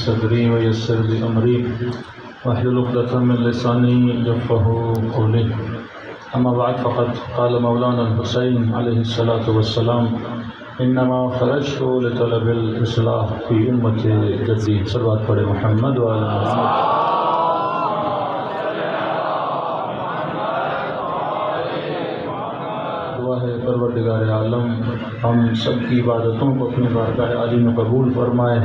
صدری ویسر لی امری واحلل عقدۃ من لسانی یفقهوا قولی اما بعد فقد قال مولانا الحسین علیہ الصلاۃ والسلام انما خرجت لطلب الاصلاح فی امت جدی صلوات پڑھے محمد وعلی محمد۔ دعا ہے پروردگار عالم ہم سب کی عبادتوں کو اپنی بارگاہ عالی میں قبول فرمائے،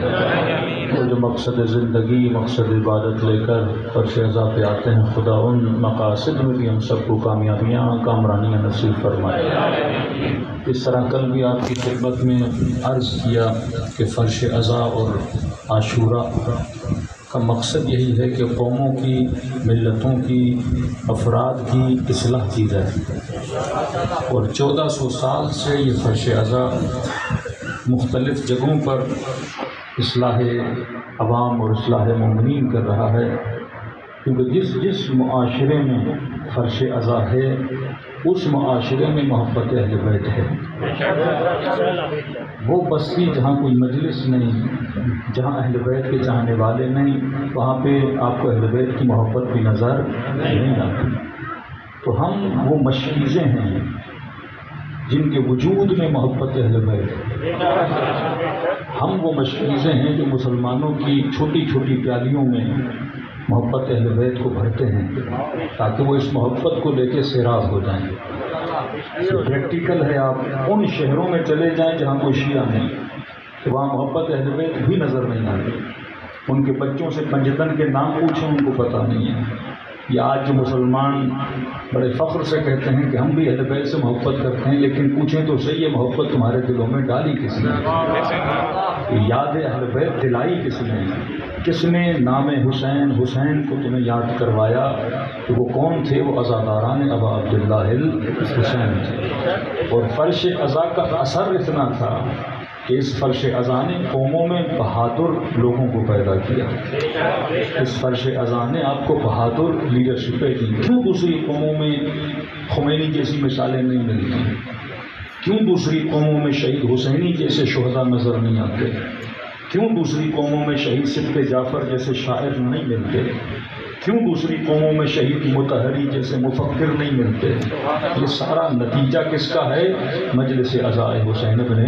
وہ جو مقصد زندگی مقصد عبادت لے کر فرش عزا پہ آتے ہیں خدا ان مقاصد میں بھی ہم سب کو کامیابیاں کامرانیاں نصیب فرمائے۔ اس طرح کل بھی آپ کی خدمت میں عرض کیا کہ فرش عزا اور عاشورہ کا مقصد یہی ہے کہ قوموں کی ملتوں کی افراد کی اصلاح کی جائے، اور 1400 سال سے یہ فرش عزا مختلف جگہوں پر اصلاح عوام اور اصلاح مومنین کر رہا ہے، کیونکہ جس معاشرے میں فرش عزا ہے اس معاشرے میں محبت اہل بیت ہے۔ وہ بستی جہاں کوئی مجلس نہیں، جہاں اہل بیت کے چاہنے والے نہیں، وہاں پہ آپ کو اہل بیت کی محبت بھی نظر نہیں آتی۔ تو ہم وہ مشکیزیں ہیں جن کے وجود میں محبت اہل بیت ہے، ہم وہ مشکیزیں ہیں جو مسلمانوں کی چھوٹی چھوٹی پیالیوں میں محبت اہل بیت کو بھرتے ہیں تاکہ وہ اس محبت کو لے کے سیراب ہو جائیں۔ پریکٹیکل ہے، آپ ان شہروں میں چلے جائیں جہاں کوئی شیعہ نہیں، کہ وہاں محبت اہل بیت بھی نظر نہیں آتی، ان کے بچوں سے پنجتن کے نام پوچھیں ان کو پتہ نہیں ہے، یہ آج جو مسلمان بڑے فخر سے کہتے ہیں کہ ہم بھی اہل بیت سے محبت کرتے ہیں، لیکن پوچھیں تو صحیح، یہ محبت تمہارے دلوں میں ڈالی کس نے؟ یاد اہل بیت دلائی کس نے؟ کس نے نام حسین حسین کو تمہیں یاد کروایا؟ کہ وہ کون تھے؟ وہ عزاداران ابا عبداللہ الحسین تھے، اور فرش عزا کا اثر اتنا تھا کہ اس فرش عزا نے قوموں میں بہادر لوگوں کو پیدا کیا۔ اس فرش عزا نے آپ کو بہادر لیڈرشپیں دی۔ کیوں دوسری قوموں میں خمینی جیسی مثالیں نہیں ملتی؟ کیوں دوسری قوموں میں شہید حسینی جیسے شہداء نظر نہیں آتے؟ کیوں دوسری قوموں میں شہید صدق جعفر جیسے شاعر نہیں ملتے؟ کیوں دوسری قوموں میں شہید مطہری جیسے مفکر نہیں ملتے؟ یہ سارا نتیجہ کس کا ہے؟ مجلس عزائے حسین بن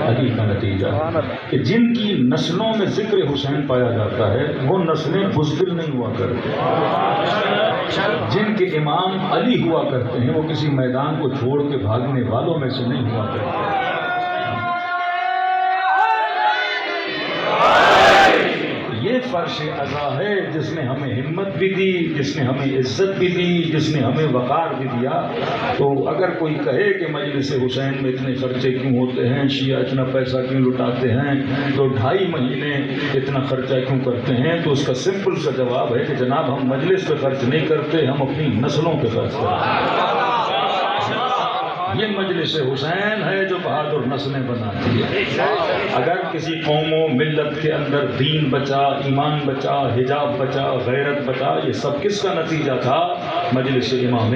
علی کا نتیجہ، کہ جن کی نسلوں میں ذکر حسین پایا جاتا ہے وہ نسلیں بزدل نہیں ہوا کرتی۔ جن کے امام علی ہوا کرتے ہیں وہ کسی میدان کو چھوڑ کے بھاگنے والوں میں سے نہیں ہوا کرتے۔ یہ فرش عزا ہے جس نے ہمیں ہمت بھی دی، جس نے ہمیں عزت بھی دی، جس نے ہمیں وقار بھی دیا۔ تو اگر کوئی کہے کہ مجلس حسین میں اتنے خرچے کیوں ہوتے ہیں، شیعہ اتنا پیسہ کیوں لٹاتے ہیں، تو 2.5 مہینے اتنا خرچہ کیوں کرتے ہیں، تو اس کا سمپل سا جواب ہے کہ جناب ہم مجلس پہ خرچ نہیں کرتے، ہم اپنی نسلوں پہ خرچ کرتے ہیں۔ یہ مجلس حسین ہے جو بہادر نسلیں بناتی ہے۔ اگر کسی قوم و ملت کے اندر دین بچا، ایمان بچا، حجاب بچا، غیرت بچا، یہ سب کس کا نتیجہ تھا؟ مجلس امام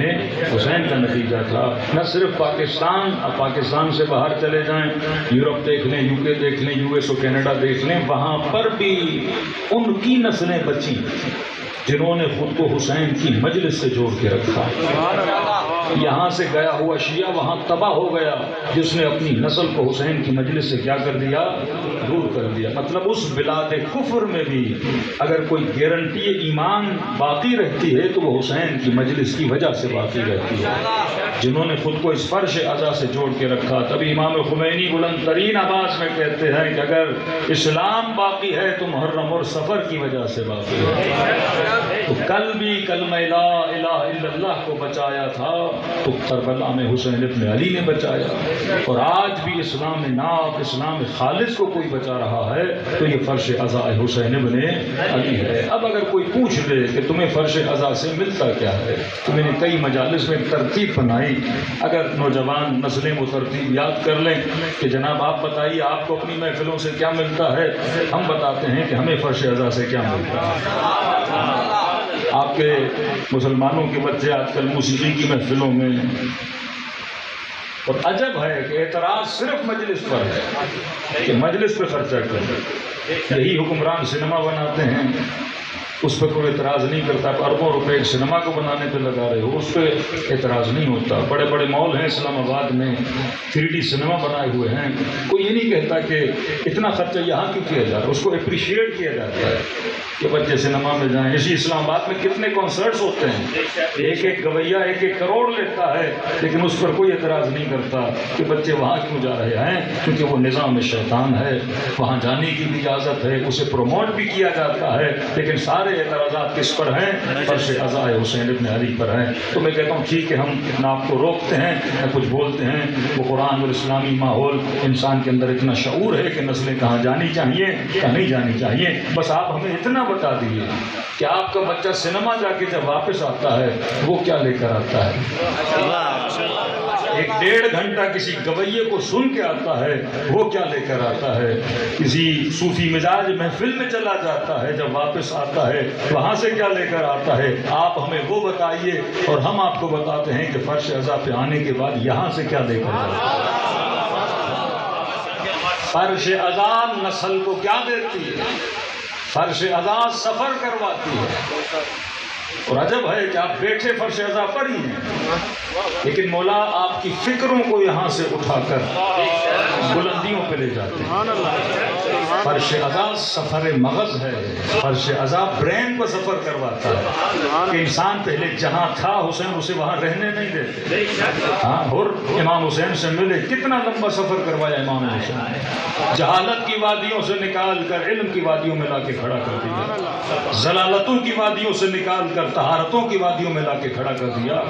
حسین کا نتیجہ تھا۔ نہ صرف پاکستان، اب پاکستان سے باہر چلے جائیں، یورپ دیکھ لیں، UK دیکھ لیں، US اور کینیڈا دیکھ لیں، وہاں پر بھی ان کی نسلیں بچی جنہوں نے خود کو حسین کی مجلس سے جوڑ کے رکھا۔ یہاں سے گیا ہوا شیعہ وہاں تباہ ہو گیا جس نے اپنی نسل کو حسین کی مجلس سے کیا کر دیا؟ دور کر دیا۔ مطلب اس بلاد کفر میں بھی اگر کوئی گارنٹی ایمان باقی رہتی ہے تو وہ حسین کی مجلس کی وجہ سے باقی رہتی ہے، جنہوں نے خود کو اس فرش عزا سے جوڑ کے رکھا۔ تبھی امام خمینی بلند ترین آواز میں کہتے ہیں کہ اگر اسلام باقی ہے تو محرم اور سفر کی وجہ سے باقی ہے۔ تو کل بھی کلمہ لا الہ الا اللہ کو بچایا تھا تو کربلا میں حسین ابن علی نے بچایا، اور آج بھی اسلام ناب، اسلام خالص کو کوئی بچا رہا ہے تو یہ فرش عزا حسین ابن علی ہے۔ اب اگر کوئی پوچھ لے کہ تمہیں فرش عزا سے ملتا کیا ہے، تو میں نے کئی مجالس میں ترتیب بنائی، اگر نوجوان نسلیں وہ ترتیب یاد کر لیں کہ جناب آپ بتائیے آپ کو اپنی محفلوں سے کیا ملتا ہے، ہم بتاتے ہیں کہ ہمیں فرش عزا سے کیا ملتا ہے۔ آپ کے مسلمانوں کے بچے آج کل موسیقی کی محفلوں میں، اور عجب ہے کہ اعتراض صرف مجلس پر ہے کہ مجلس پہ خرچہ کریں۔ یہی حکمران سنیما بناتے ہیں، اس پہ کوئی اعتراض نہیں کرتا۔ اربوں روپے ایک سنیما کو بنانے پہ لگا رہے ہو، اس پہ اعتراض نہیں ہوتا۔ بڑے بڑے مال ہیں اسلام آباد میں، 3D سنیما بنائے ہوئے ہیں، کوئی یہ نہیں کہتا کہ اتنا خرچہ یہاں کیوں کیا جا رہا ہے، اس کو اپریشیٹ کیا جاتا ہے کہ بچے سنیما میں جائیں۔ اسی اسلام آباد میں کتنے کنسرٹس ہوتے ہیں، ایک ایک گویا 1-1 کروڑ لیتا ہے، لیکن اس پر کوئی اعتراض نہیں کرتا کہ بچے وہاں کیوں جا رہے ہیں، کیونکہ وہ نظام شیطان ہے، وہاں جانے کی بھی اجازت ہے، اسے پروموٹ بھی کیا جاتا ہے، لیکن سارے اعتراضات کس پر ہیں؟ فرش عزا حسین ابن علی پر ہیں۔ تو میں کہتا ہوں ٹھیک ہے، ہم نہ آپ کو روکتے ہیں نہ کچھ بولتے ہیں، وہ قرآن اور اسلامی ماحول، انسان کے اندر اتنا شعور ہے کہ نسلیں کہاں جانی چاہیے کہاں نہیں جانی چاہیے۔ بس آپ ہمیں اتنا بتا دیجیے کہ آپ کا بچہ سنیما جا کے جب واپس آتا ہے وہ کیا لے کر آتا ہے، 1-1.5 گھنٹہ کسی گویے کو سن کے آتا ہے وہ کیا لے کر آتا ہے، کسی صوفی مزاج محفل میں چلا جاتا ہے جب واپس آتا ہے وہاں سے کیا لے کر آتا ہے، آپ ہمیں وہ بتائیے، اور ہم آپ کو بتاتے ہیں کہ فرش عزا پہ آنے کے بعد یہاں سے کیا لے کر آتا ہے۔ فرش عزا نسل کو کیا دیتی ہے؟ فرش عزا سفر کرواتی ہے، اور عجب ہے کہ آپ بیٹھے فرش عزا پر ہی ہیں، لیکن مولا آپ کی فکروں کو یہاں سے اٹھا کر بلندیوں پہ لے جاتے ہیں۔ فرش عزا سفر مغز ہے، فرش عزا برین کو سفر کرواتا ہے کہ انسان پہلے جہاں تھا حسین اسے وہاں رہنے نہیں دیتے۔ ہاں، اور امام حسین سے ملے، کتنا لمبا سفر کروایا امام حسین، جہالت کی وادیوں سے نکال کر علم کی وادیوں میں لا کے کھڑا کر دیا، ضلالتوں کی وادیوں سے نکال کر کر طہارتوں کی وادیوں میں لا کے کھڑا کر دیا۔